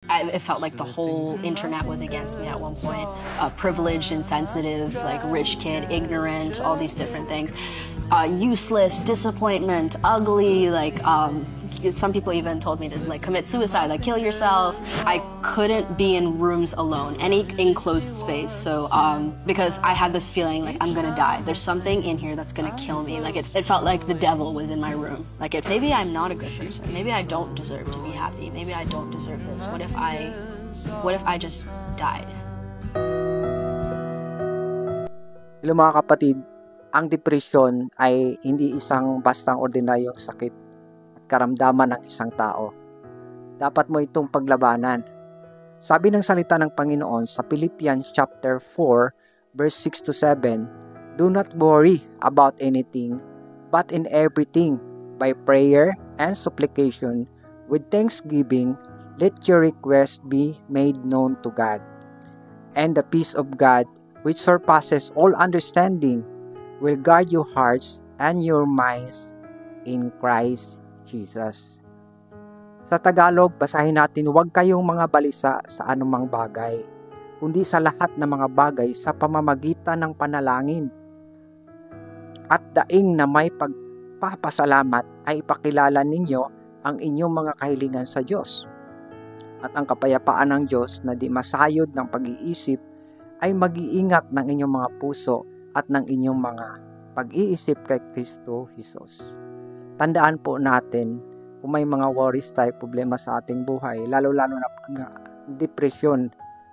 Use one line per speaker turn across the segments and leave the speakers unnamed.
It felt like the whole internet was against me at one point. Privileged, insensitive, like rich kid, ignorant, all these different things. Useless, disappointment, ugly, like some people even told me to like commit suicide, like kill yourself. I couldn't be in rooms alone, any enclosed space. So because I had this feeling like I'm gonna die. There's something in here that's gonna kill me. Like it felt like the devil was in my room. Like maybe I'm not a good person. Maybe I don't deserve to be happy. Maybe I don't deserve this. What if I just died?
Hello mga kapatid, ang depression ay hindi isang bastang ordinaryong sakit at karamdaman ng isang tao. Dapat mo itong paglabanan. Sabi ng salita ng Panginoon sa Philippians chapter 4 verse 6 to 7, "Do not worry about anything, but in everything, by prayer and supplication, with thanksgiving, let your requests be made known to God. And the peace of God, which surpasses all understanding, will guard your hearts and your minds in Christ Jesus." Sa Tagalog, basahin natin, huwag kayong mga balisa sa anumang bagay, kundi sa lahat ng mga bagay sa pamamagitan ng panalangin. At daing na may pagpapasalamat ay ipakilala ninyo ang inyong mga kahilingan sa Diyos. At ang kapayapaan ng Diyos na di masayod ng pag-iisip ay mag-iingat ng inyong mga puso at ng inyong mga pag-iisip kay Kristo Jesus. Tandaan po natin, kung may mga worries tayo, problema sa ating buhay, lalo-lalo na depression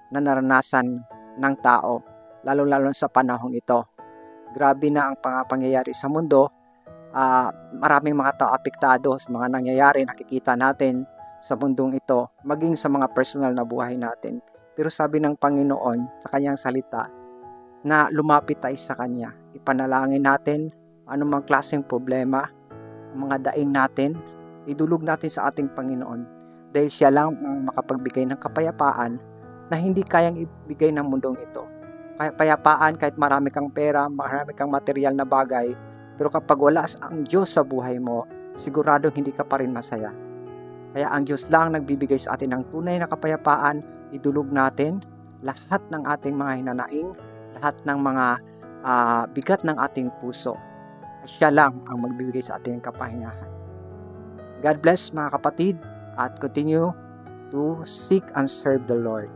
na naranasan ng tao, lalo-lalo sa panahong ito. Grabe na ang pangyayari sa mundo. Maraming mga tao apektado sa mga nangyayari, nakikita natin sa mundong ito, maging sa mga personal na buhay natin. Pero sabi ng Panginoon sa kanyang salita na lumapit tayo sa kanya. Ipanalangin natin anumang klaseng problema, mga daing natin, idulog natin sa ating Panginoon. Dahil siya lang ang makapagbigay ng kapayapaan na hindi kayang ibigay ng mundong ito. Kapayapaan kahit marami kang pera, marami kang material na bagay, pero kapag wala ang Diyos sa buhay mo, siguradong hindi ka pa rin masaya. Kaya ang Diyos lang nagbibigay sa atin ng tunay na kapayapaan. Idulog natin lahat ng ating mga hinanaing, lahat ng mga bigat ng ating puso. At siya lang ang magbibigay sa ating kapahingahan. God bless mga kapatid, at continue to seek and serve the Lord.